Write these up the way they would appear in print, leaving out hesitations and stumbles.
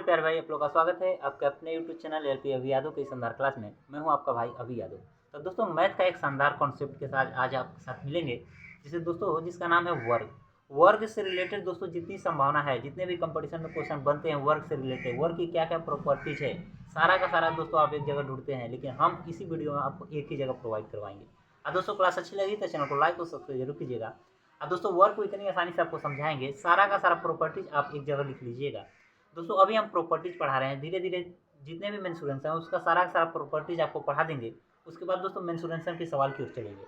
प्यारे भाई, आप लोग का स्वागत है आपके अपने यूट्यूब चैनल एलपी अभी यादव की शानदार क्लास में। मैं हूं आपका भाई अभी यादव। तो दोस्तों मैथ का एक शानदार कॉन्सेप्ट के साथ आज आपके साथ मिलेंगे, जिसे दोस्तों जिसका नाम है वर्ग। वर्ग से रिलेटेड दोस्तों जितनी संभावना है, जितने भी कंपटीशन में क्वेश्चन बनते हैं वर्ग से रिलेटेड, वर्ग की क्या क्या प्रॉपर्टीज है, सारा का सारा दोस्तों आप एक जगह ढूंढते हैं, लेकिन हम इसी वीडियो में आपको एक ही जगह प्रोवाइड करवाएंगे। और दोस्तों क्लास अच्छी लगी तो चैनल को लाइक और सब्सक्राइब जरूर कीजिएगा। और दोस्तों वर्ग को इतनी आसानी से आपको समझाएंगे, सारा का सारा प्रॉपर्टीज आप एक जगह लिख लीजिएगा। दोस्तों अभी हम प्रॉपर्टीज पढ़ा रहे हैं, धीरे धीरे जितने भी मेंसुरेशन है उसका सारा का सारा प्रॉपर्टीज आपको पढ़ा देंगे। उसके बाद दोस्तों मेंसुरेशन के सवाल की ओर चलेंगे।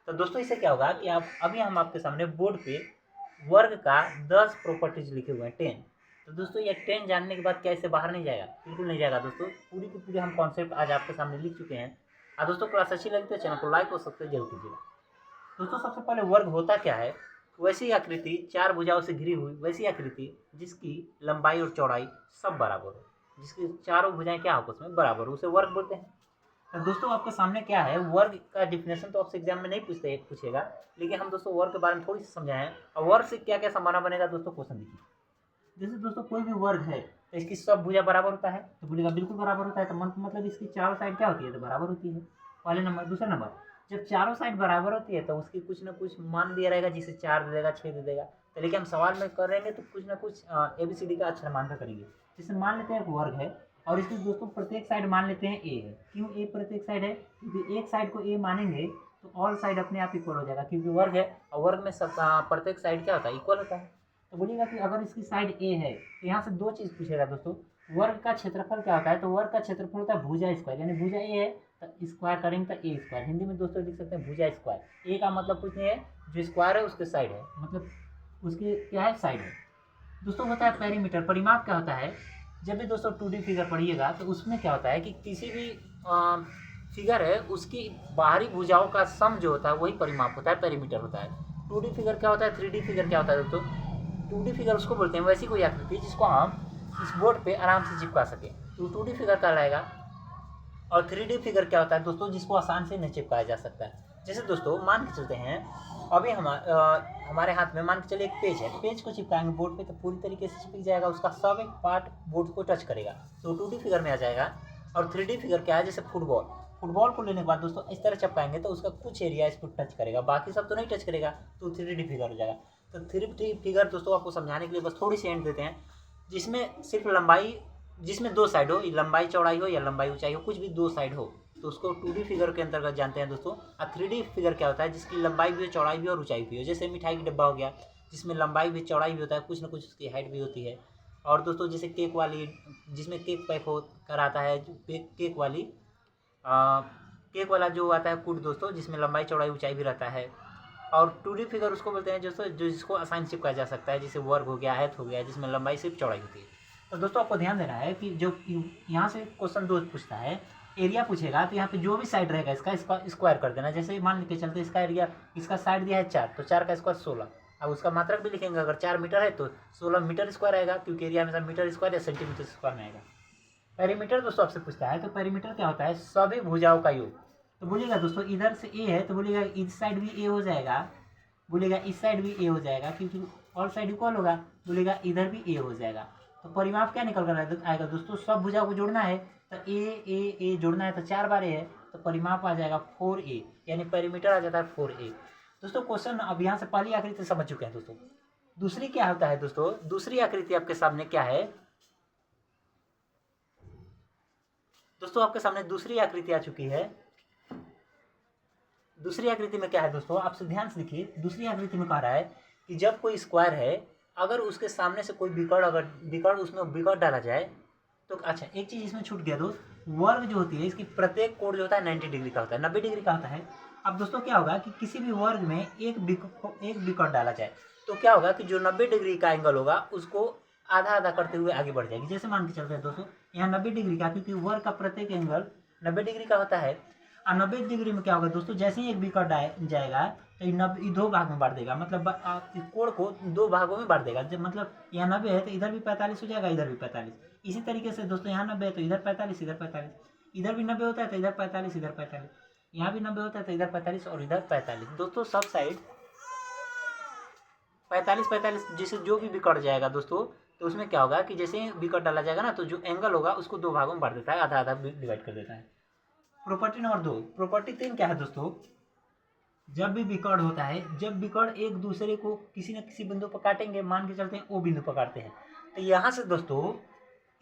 तो दोस्तों इससे क्या होगा कि आप अभी हम आपके सामने बोर्ड पे वर्ग का 10 प्रॉपर्टीज लिखे हुए हैं, 10। तो दोस्तों ये 10 जानने के बाद क्या इससे बाहर नहीं जाएगा? बिल्कुल नहीं जाएगा दोस्तों। पूरी की पूरी हम कॉन्सेप्ट आज आपके सामने लिख चुके हैं। और दोस्तों क्लास अच्छी लगी तो चैनल को लाइक और सब्सक्राइब जरूर कीजिएगा। दोस्तों सबसे पहले वर्ग होता क्या है? वैसी आकृति चार भुजाओं से घिरी हुई वैसी आकृति जिसकी लंबाई और चौड़ाई सब बराबर हो, जिसकी चारों भुजाएं क्या आपस में बराबर हो, उसे वर्ग बोलते हैं। तो दोस्तों आपके सामने क्या है, वर्ग का डिफिनेशन तो आपसे एग्जाम में नहीं पूछेगा, लेकिन हम दोस्तों वर्ग के बारे में थोड़ी सी समझाएं। और वर्ग से क्या क्या संभावना बनेगा दोस्तों, क्वेश्चन देखिए। जैसे दोस्तों कोई भी वर्ग है तो इसकी सब भुजा बराबर होता है, तो बोलेगा बिल्कुल बराबर होता है। तो मतलब इसकी चारों साइड क्या होती है, तो बराबर होती है। पहले नंबर। दूसरा नंबर, जब चारों साइड बराबर होती है तो उसकी कुछ ना कुछ मान दिया रहेगा, जिसे 4 दे देगा, 6 दे देगा। तो लेकिन हम सवाल में कर रहेंगे तो कुछ ना कुछ ABCD का अक्षर मानकर करेंगे। जैसे मान लेते हैं एक वर्ग है और इसकी दोस्तों प्रत्येक साइड मान लेते हैं A है। क्यों A प्रत्येक साइड है? क्योंकि एक साइड को A मानेंगे तो ऑल साइड अपने आप इक्वल हो जाएगा, क्योंकि वर्ग है और वर्ग में सब प्रत्येक साइड क्या होता है, इक्वल होता है। तो बोलिएगा कि अगर इसकी साइड A है तो यहाँ से दो चीज़ पूछेगा दोस्तों। वर्ग का क्षेत्रफल क्या होता है? तो वर्ग का क्षेत्रफल होता है भुजा स्क्वायर, यानी भुजा A है तो स्क्वायर करेंगे तो A स्क्वायर। हिंदी में दोस्तों लिख सकते हैं भुजा स्क्वायर। A का मतलब कुछ नहीं है, जो स्क्वायर है उसके साइड है, मतलब उसकी क्या है, साइड है। दोस्तों होता है पेरीमीटर। परिमाप क्या होता है? जब भी दोस्तों 2D फिगर पढ़िएगा तो उसमें क्या होता है कि किसी भी फिगर है उसकी बाहरी भुजाओं का सम जो होता है वही परिमाप होता है, पेरीमीटर होता है। 2D फिगर क्या होता है, 3D फिगर क्या होता है दोस्तों? 2D फिगर उसको बोलते हैं वैसी कोई आकृति जिसको हम इस बोर्ड पे आराम से चिपका सके, तो 2D फिगर कहलाएगा। और 3D फिगर क्या होता है दोस्तों, जिसको आसान से नहीं चिपकाया जा सकता है। जैसे दोस्तों मान के चलते हैं अभी हमारे हाथ में मान के चलिए एक पेज है, पेज को चिपकाएंगे बोर्ड पे तो पूरी तरीके से चिपक जाएगा, उसका सब एक पार्ट बोर्ड को टच करेगा, तो 2D फिगर में आ जाएगा। और 3D फिगर क्या है, जैसे फुटबॉल को लेने के बाद दोस्तों इस तरह चिपकाएंगे तो उसका कुछ एरिया इसको टच करेगा, बाकी सब तो नहीं टच करेगा, तो 3D फिगर हो जाएगा। तो 3D फिगर दोस्तों आपको समझाने के लिए बस थोड़ी सी एंड देते हैं, जिसमें सिर्फ लंबाई, जिसमें दो साइड हो, लंबाई चौड़ाई हो या लंबाई ऊंचाई हो, कुछ भी दो साइड हो, तो उसको 2D फिगर के अंतर्गत जानते हैं दोस्तों। और 3D फिगर क्या होता है, जिसकी लंबाई भी हो, चौड़ाई भी और ऊंचाई भी हो। जैसे मिठाई की डब्बा हो गया, जिसमें लंबाई भी चौड़ाई भी होता है, कुछ ना कुछ उसकी हाइट भी होती है। और दोस्तों जैसे केक वाली, जिसमें केक पैक हो कर आता है, केक वाली केक वाला जो आता है कूट दोस्तों, जिसमें लंबाई चौड़ाई ऊंचाई भी रहता है। और 2D फिगर उसको बोलते हैं दोस्तों जो जिसको आसानी से चिपकाया जा सकता है, जैसे वर्ग हो गया, आयत हो गया, जिसमें लंबाई सिर्फ चौड़ाई होती है। तो दोस्तों आपको ध्यान देना है कि जो यहाँ से क्वेश्चन 2 पूछता है, एरिया पूछेगा, तो यहाँ पे जो भी साइड रहेगा इसका स्क्वायर कर देना। जैसे मान के चलते इसका एरिया, इसका साइड दिया है 4, तो 4 का स्क्वायर 16। अब उसका मात्रक भी लिखेंगे, अगर 4 मीटर है तो 16 मीटर स्क्वायर आएगा, क्योंकि एरिया हमेशा मीटर स्क्वायर या सेंटीमीटर स्क्वायर में आएगा। पेरीमीटर दोस्तों आपसे पूछता है, तो पेरीमीटर क्या होता है, सभी भुजाओं का योग। तो बोलिएगा दोस्तों इधर से A है तो बोलिएगा इस साइड भी A हो जाएगा, बोलेगा इस साइड भी A हो जाएगा, क्योंकि ऑल साइड इक्वल होगा, बोलेगा इधर भी A हो जाएगा। तो परिमाप क्या निकल कर आएगा दोस्तों, सब भुजाओं को जोड़ना है तो A जोड़ना है तो 4 बार A है, तो परिमाप आ जाएगा 4A, यानी पेरीमीटर आ जाता है 4A। दोस्तों क्वेश्चन अब यहाँ से पहली आकृति समझ चुके हैं दोस्तों। दूसरी क्या होता है दोस्तों, दूसरी आकृति आपके सामने क्या है दोस्तों, आपके सामने दूसरी आकृति आ चुकी है। दूसरी आकृति में क्या है दोस्तों, आपसे ध्यान से देखिए। दूसरी आकृति में कह रहा है कि जब कोई स्क्वायर है, अगर उसके सामने से कोई विकर्ण उसमें विकर्ण डाला जाए तो, अच्छा एक चीज इसमें छूट गया दोस्त, वर्ग जो होती है इसकी प्रत्येक कोण जो होता है 90 डिग्री का होता है, 90 डिग्री का होता है। अब दोस्तों क्या होगा कि किसी भी वर्ग में एक विकर्ण डाला जाए तो क्या होगा कि जो 90 डिग्री का एंगल होगा उसको आधा आधा करते हुए आगे बढ़ जाएगी। जैसे मान के चलते हैं दोस्तों यहाँ 90 डिग्री का, क्योंकि वर्ग का प्रत्येक एंगल 90 डिग्री का होता है। और 90 डिग्री में क्या होगा दोस्तों, जैसे ही एक विकर्ण जाएगा तो ये 2 भाग में बांट देगा, मतलब कोण को 2 भागों में बांट देगा। जब मतलब यहाँ 90 है तो इधर भी 45 हो जाएगा, इधर भी 45। इसी तरीके से दोस्तों यहाँ 90 है तो इधर 45, इधर 45, इधर भी 90 होता है तो इधर 45, इधर 45, यहाँ भी 90 होता है तो इधर 45 और इधर 45। दोस्तों सब साइड 45 45 जिसे जो भी बिगड़ जाएगा दोस्तों, तो उसमें क्या होगा कि जैसे ही बिकट डाला जाएगा ना, तो जो एंगल होगा उसको दो भागों में बांट देता है, आधा आधा डिवाइड कर देता है। Property number 2। प्रॉपर्टी 3 क्या है दोस्तों, जब भी विकर्ण होता है, जब विकर्ण एक दूसरे को किसी न किसी बिंदु पर काटेंगे, मान के चलते हैं ओ बिंदु पर काटते हैं, तो यहाँ से दोस्तों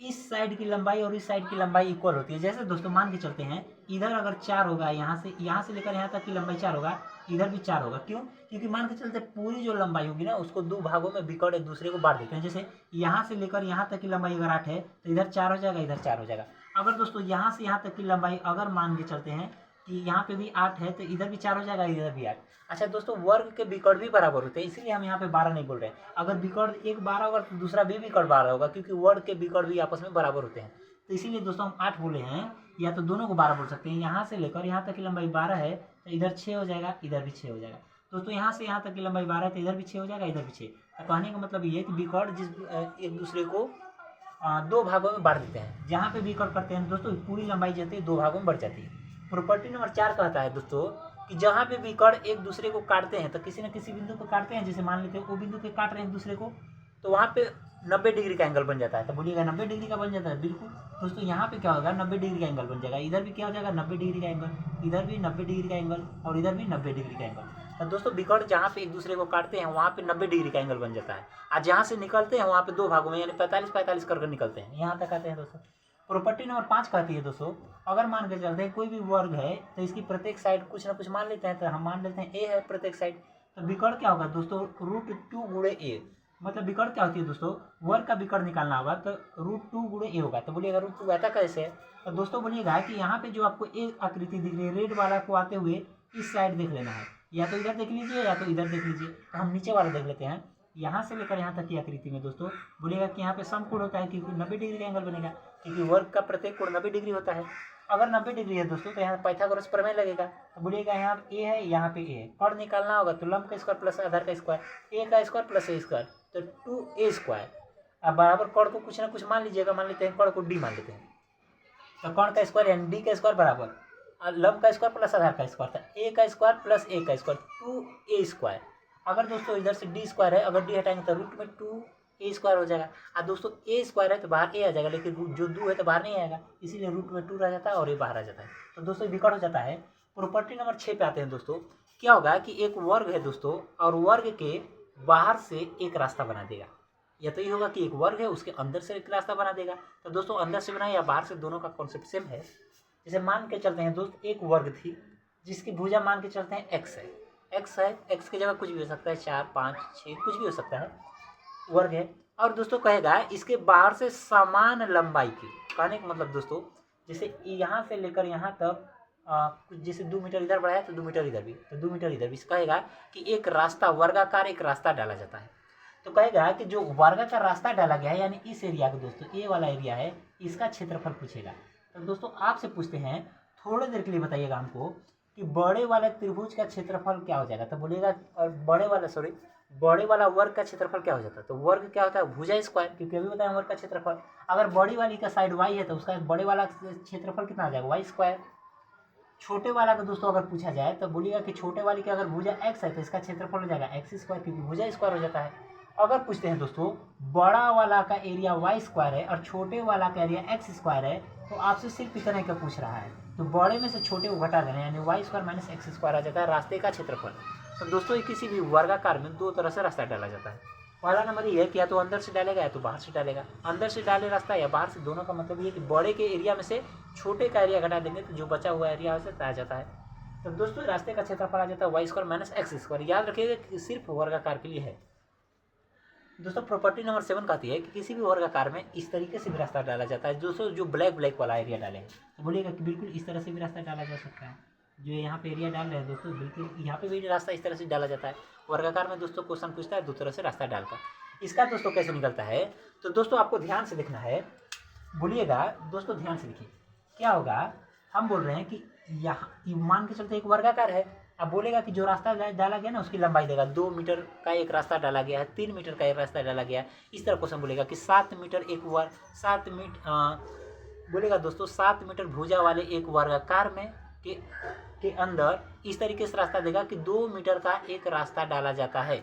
इस साइड की लंबाई और इस साइड की लंबाई इक्वल होती है। जैसे दोस्तों मान के चलते हैं इधर अगर 4 होगा, यहाँ से लेकर यहाँ तक की लंबाई 4 होगा, इधर भी 4 होगा। क्यों? क्योंकि मान के चलते पूरी जो लंबाई होगी ना उसको दो भागों में विकर्ण एक दूसरे को बांट देते हैं। जैसे यहाँ से लेकर यहाँ तक की लंबाई अगर 8 है तो इधर 4 हो जाएगा, इधर 4 हो जाएगा। अगर दोस्तों यहाँ से यहाँ तक की लंबाई अगर मान के चलते हैं कि यहाँ पे भी 8 है तो इधर भी 4 हो जाएगा, इधर भी 8। अच्छा दोस्तों, वर्ग के विकर्ण भी बराबर होते हैं, इसीलिए हम यहाँ पे 12 नहीं बोल रहे हैं। अगर विकर्ण एक 12 होगा तो दूसरा भी विकर्ण 12 होगा, क्योंकि वर्ग के विकर्ण भी आपस में बराबर होते हैं। तो इसीलिए दोस्तों हम 8 बोले हैं, या तो दोनों को 12 बोल सकते हैं। यहाँ से लेकर यहाँ तक की लंबाई 12 है तो इधर 6 हो जाएगा, इधर भी 6 हो जाएगा। दोस्तों यहाँ से यहाँ तक की लंबाई 12 है तो इधर भी 6 हो जाएगा, इधर भी 6। तो कहने का मतलब ये है कि विकर्ण जिस एक दूसरे को दो भागों में बांट देते हैं। जहाँ पे विकर्ण करते हैं दोस्तों पूरी लंबाई जाती है, दो भागों में बढ़ जाती है। प्रॉपर्टी नंबर 4 कहता है दोस्तों कि जहाँ पे विकर्ण एक दूसरे को काटते हैं, तो किसी न किसी बिंदु पर काटते हैं, जैसे मान लेते हैं वो बिंदु पे काट रहे हैं एक दूसरे को, तो वहाँ पे 90 डिग्री का एंगल बन जाता है। तो बोलिएगा 90 डिग्री का बन जाता है, बिल्कुल दोस्तों। यहाँ पे क्या होगा, 90 डिग्री का एंगल बन जाएगा। इधर भी क्या हो जाएगा, 90 डिग्री का एंगल, इधर भी 90 डिग्री का एंगल, और इधर भी 90 डिग्री का एंगल। तो दोस्तों विकर्ण जहाँ पे एक दूसरे को काटते हैं वहाँ पे 90 डिग्री का एंगल बन जाता है, और जहाँ से निकलते हैं वहाँ पे दो भागों में यानी 45-45 करके निकलते हैं। यहाँ तक आते हैं दोस्तों। प्रॉपर्टी नंबर 5 कहती है दोस्तों, अगर मान के चलते हैं कोई भी वर्ग है तो इसकी प्रत्येक साइड कुछ ना कुछ मान लेते हैं। तो हम मान लेते हैं ए है प्रत्येक साइड, तो विकर्ण क्या होगा दोस्तों, √2 गुणे ए। मतलब विकर्ण क्या होती है दोस्तों, वर्ग का विकर्ण निकालना होगा तो √2 गुणे ए होगा। तो बोलिएगा √2 ऐसा कैसे है, तो दोस्तों बोलिएगा कि यहाँ पे जो आपको एक आकृति दिख रही है रेड वाला को आते हुए इस साइड देख लेना है, या तो इधर देख लीजिए या तो इधर देख लीजिए। तो हम नीचे वाला देख लेते हैं, यहाँ से लेकर यहाँ तक की आकृति में दोस्तों बोलेगा कि यहाँ पे समकोण होता है, क्योंकि 90 डिग्री का एंगल बनेगा, क्योंकि वर्ग का प्रत्येक कोण 90 डिग्री होता है। अगर 90 डिग्री है दोस्तों तो यहाँ पाइथागोरस प्रमेय लगेगा। तो बोलिएगा यहाँ ए है, यहाँ पे ए है, कोण निकालना होगा तो लंब का स्क्वायर प्लस आधार का स्क्वायर, ए का स्क्वायर प्लस ए स्क्वायर, तो 2a²। अब बराबर कोण को कुछ ना कुछ मान लीजिएगा, मान लेते हैं कोण को डी मान लेते हैं, तो कोण का स्क्वायर यानी डी का स्क्वायर बराबर लंब का स्क्वायर प्लस आधार का स्क्वायर, था ए का स्क्वायर प्लस ए का स्क्वायर, 2a²। अगर दोस्तों इधर से डी स्क्वायर है, अगर डी हटाएंगे तो रूट में 2a² हो जाएगा। और दोस्तों ए स्क्वायर है तो बाहर ए आ जाएगा, लेकिन जो 2 है तो बाहर नहीं आएगा, इसीलिए रूट में 2 रह जाता है और ए बाहर आ जाता है। तो दोस्तों विकर्ण हो जाता है। प्रॉपर्टी नंबर 6 पे आते हैं दोस्तों। क्या होगा कि एक वर्ग है दोस्तों, और वर्ग के बाहर से एक रास्ता बना देगा, या तो ये होगा कि एक वर्ग है उसके अंदर से एक रास्ता बना देगा। तो दोस्तों अंदर से बनाए या बाहर से, दोनों का कॉन्सेप्ट सेम है। जैसे मान के चलते हैं दोस्त एक वर्ग थी जिसकी भुजा मान के चलते हैं x है, x की जगह कुछ भी हो सकता है, 4, 5, 6 कुछ भी हो सकता है, वर्ग है। और दोस्तों कहेगा इसके बाहर से समान लंबाई की, कहने का मतलब दोस्तों जैसे यहाँ से लेकर यहाँ तक कुछ जैसे 2 मीटर इधर बढ़ाया तो 2 मीटर इधर भी, तो 2 मीटर इधर भी। कहेगा कि एक रास्ता वर्गाकार एक रास्ता डाला जाता है। तो कहेगा कि जो वर्गाकार रास्ता डाला गया है यानी इस एरिया को दोस्तों, ए वाला एरिया है, इसका क्षेत्रफल पूछेगा। तो दोस्तों आपसे पूछते हैं, थोड़ी देर के लिए बताइएगा हमको कि बड़े वाले त्रिभुज का क्षेत्रफल क्या हो जाएगा। तो बोलिएगा और बड़े वाला वर्ग का क्षेत्रफल क्या हो जाता है। तो वर्ग क्या होता है, भुजा स्क्वायर, क्योंकि अभी बताया वर्ग का क्षेत्रफल। अगर बड़ी वाली का साइड y है तो उसका बड़े वाला क्षेत्रफल कितना आ जाएगा, y²। छोटे वाला का दोस्तों अगर पूछा जाए तो बोलिएगा कि छोटे वाली की अगर भुजा x है तो इसका क्षेत्रफल हो जाएगा x², क्योंकि भुजा स्क्वायर हो जाता है। अगर पूछते हैं दोस्तों बड़ा वाला का एरिया y² है और छोटे वाला का एरिया x² है, तो आपसे सिर्फ इतना का पूछ रहा है, तो बड़े में से छोटे को घटा देना यानी y² - x² आ जाता है रास्ते का क्षेत्रफल। तो दोस्तों किसी भी वर्गाकार में दो तरह से रास्ता डाला जाता है। पहला नंबर ये है कि या तो अंदर से डालेगा या तो बाहर से डालेगा। अंदर से डाले रास्ता या बाहर से, दोनों का मतलब ये कि बड़े के एरिया में से छोटे का एरिया घटा देंगे तो जो बचा हुआ एरिया आ जाता है। तो दोस्तों रास्ते का क्षेत्रफल आ जाता है y² - x²। याद रखिएगा कि सिर्फ वर्गाकार के लिए है। दोस्तों प्रॉपर्टी नंबर 7 कहती है कि किसी भी वर्गाकार में इस तरीके से भी रास्ता डाला जाता है। दोस्तों जो ब्लैक वाला एरिया डाले तो बोलिएगा कि बिल्कुल इस तरह से भी रास्ता डाला जा सकता है। जो यहाँ पे एरिया डाल रहे हैं दोस्तों, बिल्कुल यहाँ पे भी रास्ता इस तरह से डाला जाता है। वर्गाकार में दोस्तों क्वेश्चन पूछता है दो तरह से रास्ता डालकर। इसका दोस्तों कैसे निकलता है, तो दोस्तों आपको ध्यान से देखना है। बोलिएगा दोस्तों ध्यान से देखिए क्या होगा। हम बोल रहे हैं कि यहाँ मान के चलते एक वर्गाकार है। अब बोलेगा कि जो रास्ता डाला गया ना उसकी लंबाई देगा, 2 मीटर का एक रास्ता डाला गया है, 3 मीटर का एक रास्ता डाला गया है। इस तरह क्वेश्चन बोलेगा कि 7 मीटर एक वर्ग 7 मीटर बोलेगा दोस्तों 7 मीटर भुजा वाले एक वर्गाकार में के अंदर इस तरीके से रास्ता देगा कि 2 मीटर का एक रास्ता डाला जाता है।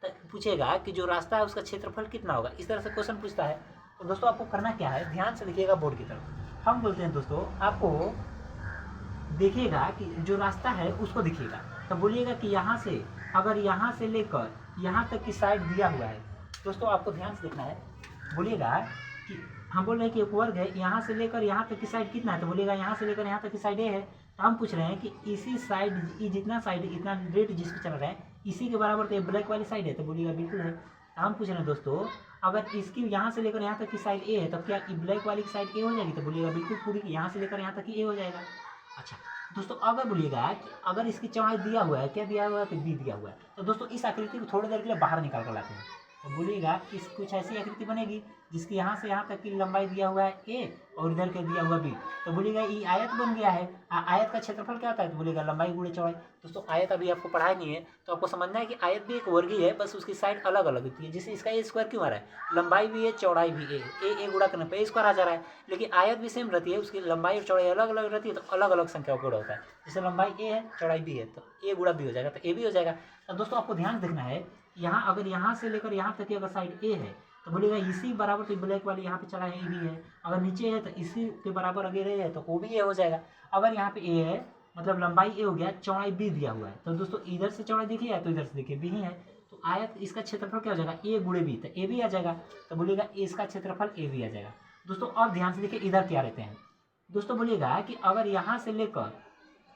तो पूछेगा कि जो रास्ता है उसका क्षेत्रफल कितना होगा, इस तरह से क्वेश्चन पूछता है। तो दोस्तों आपको करना क्या है, ध्यान से देखिएगा बोर्ड की तरफ। हम बोलते हैं दोस्तों आपको देखिएगा कि जो रास्ता है उसको देखिएगा, तो बोलिएगा कि यहाँ से अगर यहाँ से लेकर यहाँ तक की साइड दिया हुआ है। दोस्तों आपको ध्यान से देखना है, बोलिएगा कि हम बोल रहे हैं कि एक वर्ग है, यहाँ से लेकर यहाँ तक की साइड कितना है, तो बोलिएगा यहाँ से लेकर यहाँ तक की साइड ए है। तो हम पूछ रहे हैं कि इसी साइड जितना साइड इतना रेट जिस पर चल रहा है इसी के बराबर तो ये ब्लैक वाली साइड है, तो बोलिएगा बिल्कुल है। तो हम पूछ रहे हैं दोस्तों अगर इसकी यहाँ से लेकर यहाँ तक की साइड ए है तो क्या ब्लैक वाली की साइड ए हो जाएगी, तो बोलिएगा बिल्कुल पूरी यहाँ से लेकर यहाँ तक की ए हो जाएगा। अच्छा दोस्तों अगर बोलिएगा कि अगर इसकी चौड़ाई दिया हुआ है, क्या दिया हुआ है, तो बी दिया हुआ है। तो दोस्तों इस आकृति को थोड़ी देर के लिए बाहर निकाल कर लाते हैं, तो बोलिएगा इस कुछ ऐसी आकृति बनेगी जिसकी यहाँ से यहाँ तक की लंबाई दिया हुआ है ए और इधर के दिया हुआ बी। तो बोलिएगा ये आयत बन गया है। आयत का क्षेत्रफल क्या होता है, तो बोलिएगा लंबाई गुणे चौड़ाई। दोस्तों आयत अभी आपको पढ़ाया नहीं है तो आपको समझना है कि आयत भी एक वर्ग ही है, बस उसकी साइड अलग अलग होती है। जैसे इसका ए स्क्वायर क्यों आ रहा है, लंबाई भी है चौड़ाई भी ए गुणा करने पर ए स्क्वायर आ जा रहा है, लेकिन आयत भी सेम रहती है, उसकी लंबाई और चौड़ाई अलग अलग रहती है, तो अलग अलग संख्याओं का गुणा होता है। जैसे लंबाई ए है चौड़ाई बी है तो ए गुणा बी हो जाएगा, तो ए भी हो जाएगा। तो दोस्तों आपको ध्यान देखना है, यहाँ अगर यहाँ से लेकर यहाँ तक की अगर साइड ए है तो बोलिएगा इसी बराबर, तो ब्लैक वाली यहाँ पे चला है ए भी है, अगर नीचे है तो इसी के बराबर अगर ए है तो ओ भी ए हो जाएगा। अगर यहाँ पे ए है मतलब लंबाई ए हो गया, चौड़ाई बी दिया हुआ है, तो दोस्तों इधर से चौड़ाई देखिए तो इधर से देखिए बी ही है, तो आयत इसका क्षेत्रफल क्या हो जाएगा ए गुणे बी, तो ए भी आ जाएगा। तो बोलिएगा इसका क्षेत्रफल ए भी आ जाएगा। दोस्तों और ध्यान से देखिए इधर क्या रहते हैं, दोस्तों बोलिएगा कि अगर यहाँ से लेकर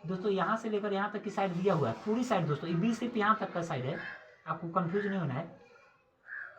दोस्तों यहाँ से लेकर यहाँ तक की साइड दिया हुआ है पूरी साइड, दोस्तों बी सिर्फ यहाँ तक का साइड है, आपको कंफ्यूज नहीं होना है।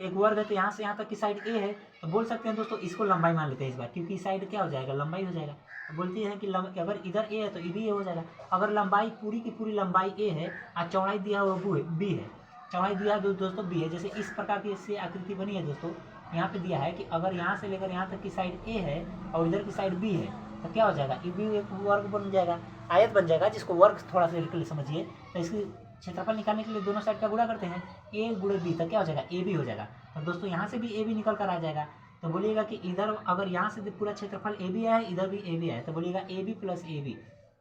एक वर्ग है तो यहाँ से यहाँ तक की साइड ए है, तो बोल सकते हैं दोस्तों इसको लंबाई मान लेते हैं इस बार, क्योंकि साइड क्या हो जाएगा लंबाई हो जाएगा। तो बोलती है कि अगर इधर ए है तो भी ए हो जाएगा। अगर लंबाई पूरी की पूरी लंबाई ए है और चौड़ाई दिया हुआ बी है, चौड़ाई दिया है दोस्तों बी है, जैसे इस प्रकार की इससे आकृति बनी है दोस्तों। यहाँ पे दिया है कि अगर यहाँ से लेकर यहाँ तक की साइड ए है और इधर की साइड बी है तो क्या हो जाएगा, ये भी एक वर्ग बन जाएगा, आयत बन जाएगा, जिसको वर्ग थोड़ा सा समझिए। तो इसकी क्षेत्रफल निकालने के लिए दोनों साइड का गुणा करते हैं, ए गुणे बी, तो क्या हो जाएगा ए बी हो जाएगा। तो दोस्तों यहाँ से भी ए बी निकल कर आ जाएगा। तो बोलिएगा कि इधर अगर यहाँ से पूरा क्षेत्रफल ए बी आया इधर भी ए बी आया, तो बोलिएगा A B plus A B,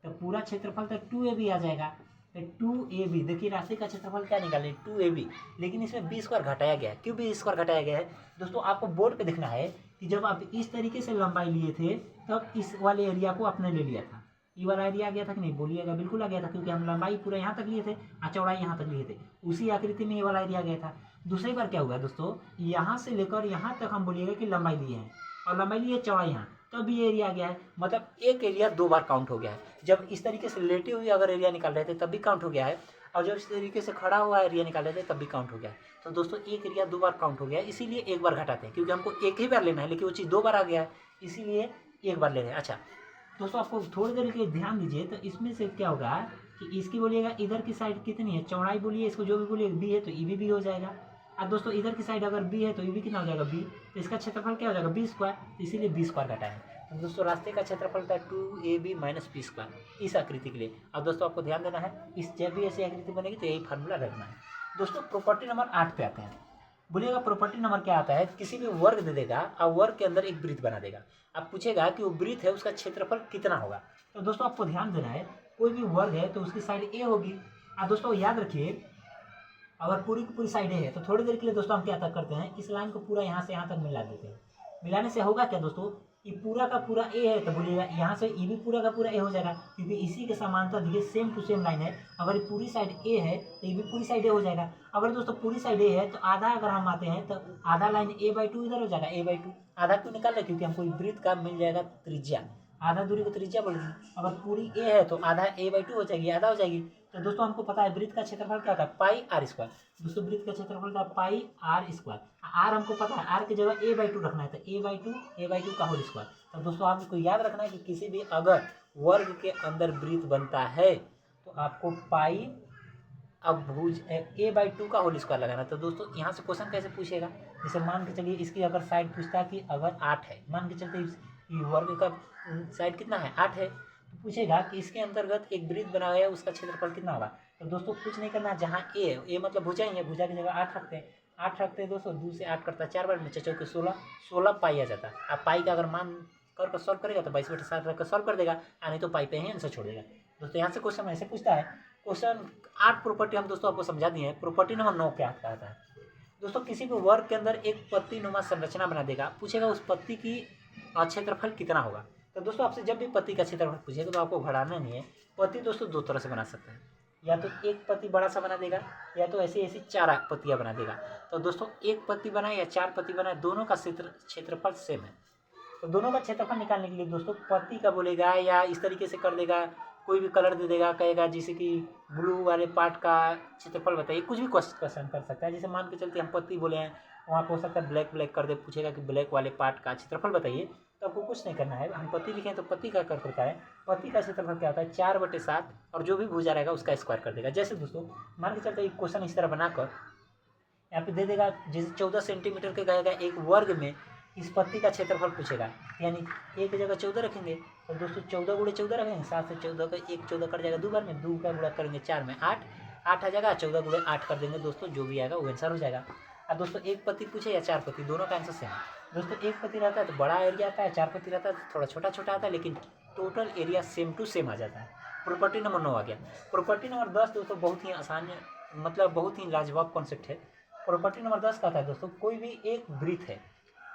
तो पूरा क्षेत्रफल तो 2ab आ जाएगा। तो 2ab देखिए राशि का क्षेत्रफल क्या निकाले 2ab, लेकिन इसमें बी स्क्वायर घटाया गया है। क्यों बी स्क्वायर घटाया गया है दोस्तों, आपको बोर्ड पे देखना है कि जब आप इस तरीके से लंबाई लिए थे तब इस वाले एरिया को आपने ले लिया था, ये वाला एरिया आ गया था कि नहीं, बोलिएगा बिल्कुल आ गया था, क्योंकि हम लंबाई पूरा यहाँ तक लिए थे और चौड़ाई यहाँ तक लिए थे, उसी आकृति में ये वाला एरिया आ गया था। दूसरी बार क्या हुआ दोस्तों, यहाँ से लेकर यहाँ तक हम बोलिएगा कि लंबाई लिए हैं और लंबाई लिए चौड़ाई यहाँ, तब भी एरिया आ गया है, मतलब एक एरिया 2 बार काउंट हो गया है। जब इस तरीके से लेटे हुए अगर एरिया निकाल रहे थे तब भी काउंट हो गया है, और जब इस तरीके से खड़ा हुआ एरिया निकाल रहे थे तब भी काउंट हो गया है। तो दोस्तों एक एरिया 2 बार काउंट हो गया है, इसीलिए एक बार घटाते हैं, क्योंकि हमको एक ही बार लेना है, लेकिन वो चीज़ 2 बार आ गया है इसीलिए एक बार ले रहे हैं। अच्छा दोस्तों आपको थोड़ी देर के ध्यान दीजिए, तो इसमें से क्या होगा कि इसकी बोलिएगा इधर की साइड कितनी है, चौड़ाई बोलिए इसको जो भी बोलिए बी है तो ई भी हो जाएगा। अब दोस्तों इधर की साइड अगर बी है तो ई भी कितना हो जाएगा बी, तो इसका क्षेत्रफल क्या हो जाएगा बी स्क्वायर, इसीलिए बी स्क्वायर घटा है। तो दोस्तों रास्ते का क्षेत्रफल था 2ab माइनस बी स्क्वायर इस आकृति के लिए। अब दोस्तों आपको ध्यान देना है, इस जब भी ऐसी आकृति बनेगी तो यही फार्मूला रखना है। दोस्तों प्रॉपर्टी नंबर 8 पे आते हैं। बोलिएगा प्रॉपर्टी नंबर क्या आता है, किसी भी वर्ग दे देगा और वर्ग के अंदर एक वृत्त बना देगा, अब पूछेगा कि वो वृत्त है उसका क्षेत्रफल कितना होगा। तो दोस्तों आपको ध्यान देना है, कोई भी वर्ग है तो उसकी साइड ए होगी। अब दोस्तों याद रखिए अगर पूरी की पूरी साइड ए है तो थोड़ी देर के लिए दोस्तों हम क्या तक करते हैं, इस लाइन को पूरा यहाँ से यहाँ तक मिला देते हैं। मिलाने से होगा क्या दोस्तों, ये पूरा का पूरा ए है तो बोलिएगा यहाँ से ये भी पूरा का पूरा ए हो जाएगा, क्योंकि इसी के समांतर देखिए सेम टू सेम लाइन है। अगर पूरी साइड ए है तो ये भी पूरी साइड ए हो जाएगा। अगर दोस्तों पूरी साइड ए है तो आधा अगर हम आते हैं तो आधा लाइन a/2 इधर हो जाएगा a/2। आधा क्यों निकाल रहे, क्योंकि हमको वृत्त का मिल जाएगा त्रिज्या, आधा दूरी को त्रिज्या बोल दी। अगर पूरी ए है तो आधा a/2 हो जाएगी, आधा हो जाएगी। तो दोस्तों हमको पता है वृत्त का क्षेत्रफल क्या होता है पाई आर स्क्वायर। दोस्तों वृत्त का क्षेत्रफल था पाई आर स्क्वायर, आर हमको पता है, आर की जगह a/2 रखना है तो a/2 का होल स्क्वायर। तो दोस्तों आपको याद रखना है कि किसी भी अगर वर्ग के अंदर वृत्त बनता है तो आपको पाई अब भुज a/2 का होल स्क्वायर लगाना। तो दोस्तों यहाँ से क्वेश्चन कैसे पूछेगा, जैसे मान के चलिए इसकी अगर साइड पूछता है कि अगर 8 है, मान के चलते इस वर्ग का साइड कितना है 8 है, तो पूछेगा कि इसके अंतर्गत एक वृत्त बना हुआ है उसका क्षेत्रफल कितना होगा। तो दोस्तों कुछ नहीं करना, जहाँ ए है ए मतलब भुजा ही है, भुजा की जगह 8 रखते हैं, 8 रखते हैं दोस्तों, 2 से 8 करता है 4 बार में 4 के 16 पाई आ जाता है। अब पाई का अगर मान कर सॉल्व करेगा तो 22/7 रखकर सॉल्व कर देगा, नहीं तो पाई पे ही आंसर छोड़ देगा। दोस्तों यहाँ से क्वेश्चन ऐसे पूछता है, क्वेश्चन 8 प्रॉपर्टी हम दोस्तों आपको समझा दिए हैं। प्रॉपर्टी नंबर 9 क्या कहता है दोस्तों, किसी भी वर्ग के अंदर एक पत्ती नुमा संरचना बना देगा, पूछेगा उस पत्ती की क्षेत्रफल कितना होगा। तो दोस्तों आपसे जब भी पत्ती का क्षेत्रफल पूछेगा तो आपको घटाना नहीं है। पत्ती दोस्तों दो तरह से बना सकते हैं, या तो एक पत्ती बड़ा सा बना देगा, या तो ऐसी ऐसी 4 पत्तियां बना देगा। तो दोस्तों एक पत्ती बनाए या 4 पत्ती बनाए, दोनों का क्षेत्रफल सेम है। तो दोनों का क्षेत्रफल निकालने के लिए दोस्तों पत्ती का बोलेगा, या इस तरीके से कर देगा, कोई भी कलर दे देगा, कहेगा जैसे कि ब्लू वाले पार्ट का क्षेत्रफल बताइए, कुछ भी क्वेश्चन कर सकता है। जैसे मान के चलते हम पत्ती बोले हैं, वहाँ पे हो सकता है ब्लैक ब्लैक कर दे, पूछेगा कि ब्लैक वाले पार्ट का क्षेत्रफल बताइए। तो आपको कुछ नहीं करना है, हम पत्ती लिखें तो पत्ती का कर करता है, पत्ती का क्षेत्रफल क्या होता है 4/7, और जो भी भुजा रहेगा उसका स्क्वायर कर देगा। जैसे दोस्तों मान के चलते एक क्वेश्चन इस तरह बनाकर यहाँ पे दे देगा, जैसे 14 सेंटीमीटर के कहेगा एक वर्ग में इस पत्ती का क्षेत्रफल पूछेगा, यानी एक जगह 14 रखेंगे तो दोस्तों 14 × 14 रखेंगे, 7 से 14 का 1 14 कट जाएगा, 2 बार में 2 का गुणा करेंगे 4 में 8 आ जाएगा, 14 × 8 कर देंगे दोस्तों, जो भी आएगा वो आंसर हो जाएगा। अब दोस्तों एक पत्ती पूछे या 4 पत्ती, दोनों का आंसर सेम है। दोस्तों एक पत्ती रहता है तो बड़ा एरिया आता है, 4 पत्ती रहता है तो थोड़ा छोटा छोटा आता है, लेकिन total area same to same आ जाता है। प्रॉपर्टी नंबर 9 आ गया। प्रॉपर्टी नंबर 10 दोस्तों बहुत ही आसान है, मतलब बहुत ही लाजवाब कॉन्सेप्ट है। प्रॉपर्टी नंबर 10 कहता है दोस्तों, कोई भी एक वृत्त है,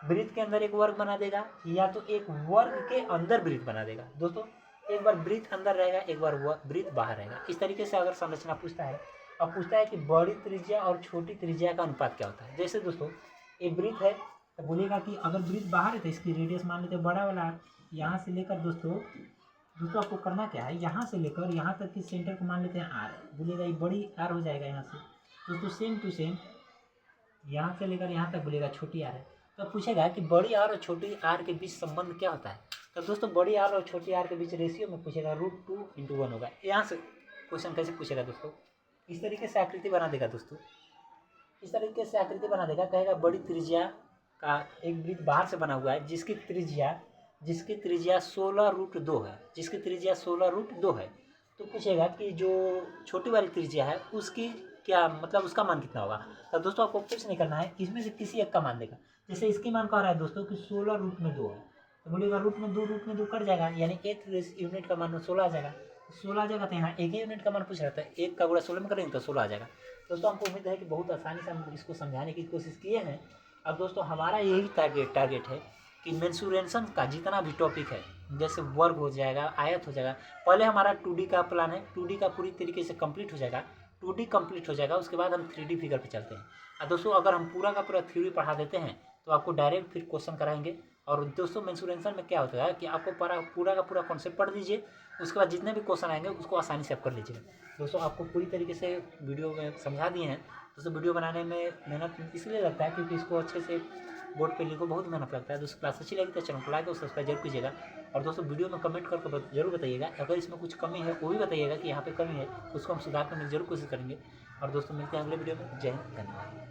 वृत्त के अंदर एक वर्ग बना देगा, या तो एक वर्ग के अंदर वृत्त बना देगा। दोस्तों एक बार वृत्त अंदर रहेगा, एक बार वृत्त बाहर रहेगा। इस तरीके से अगर संरचना पूछता है, और पूछता है कि बड़ी त्रिज्या और छोटी त्रिज्या का अनुपात क्या होता है। जैसे दोस्तों एक वृत्त है तो बोलेगा कि अगर वृत्त बाहर है तो इसकी रेडियस मान लेते हैं बड़ा वाला, यहाँ से लेकर दोस्तों आपको करना क्या है, यहाँ से लेकर यहाँ तक की सेंटर को मान लेते हैं आर, बोलेगा ये बड़ी आर हो जाएगा। यहाँ से दोस्तों सेम टू सेम यहाँ से लेकर यहाँ तक बोलेगा छोटी आर है। तो पूछेगा कि बड़ी आर और छोटी आर के बीच संबंध क्या होता है। तो दोस्तों बड़ी आर और छोटी आर के बीच रेशियो में पूछेगा √2 × 1 होगा। यहाँ से क्वेश्चन कैसे पूछेगा दोस्तों, इस तरीके से आकृति बना देगा दोस्तों, इस तरीके से आकृति बना देगा, कहेगा बड़ी त्रिज्या का एक वृत्त बाहर से बना हुआ है जिसकी त्रिज्या 16√2 है, जिसकी त्रिज्या 16√2 है। तो पूछेगा कि जो छोटी वाली त्रिज्या है उसकी क्या मतलब उसका मान कितना होगा। तो दोस्तों आपको कुछ नहीं करना है, इसमें से किसी एक का मान देगा। जैसे इसकी मान कह रहा है दोस्तों कि 16√2 है, तो बोलेगा √2 कट जाएगा, यानी एक यूनिट का मान 16 आ जाएगा। 16 आ जाएगा तो यहाँ एक ही यूनिट का मान पूछ रहा था, 1 का गुणा 16 में करेंगे तो 16 आ जाएगा। दोस्तों हमको उम्मीद है कि बहुत आसानी से हम इसको समझाने की कोशिश किए हैं। अब दोस्तों हमारा यही टारगेट है कि मेंसुरेशन का जितना भी टॉपिक है, जैसे वर्ग हो जाएगा, आयत हो जाएगा, पहले हमारा 2D का प्लान है, 2D का पूरी तरीके से कंप्लीट हो जाएगा, 2D कंप्लीट हो जाएगा, उसके बाद हम 3D फिगर पे चलते हैं। और दोस्तों अगर हम पूरा का पूरा थ्योरी पढ़ा देते हैं तो आपको डायरेक्ट फिर क्वेश्चन कराएंगे। और दोस्तों मेंसुरेशन में क्या होता है कि आपको पूरा का पूरा कॉन्सेप्ट पढ़ दीजिए, उसके बाद जितने भी क्वेश्चन आएंगे उसको आसानी से आप कर लीजिएगा। दोस्तों आपको पूरी तरीके से वीडियो में समझा दिए हैं। दोस्तों वीडियो बनाने में मेहनत इसलिए लगता है क्योंकि इसको अच्छे से बोर्ड पे लिखो, बहुत मेहनत लगता है। दोस्तों क्लास अच्छी लगी तो चैनल को लाइक और सब्सक्राइब जरूर कीजिएगा। और दोस्तों वीडियो में कमेंट करके जरूर बताइएगा, अगर इसमें कुछ कमी है वो भी बताइएगा कि यहाँ पे कमी है, उसको हम सुधार करने की जरूर कोशिश करेंगे। और दोस्तों मिलते हैं अगले वीडियो में। जय हिंद, धन्यवाद।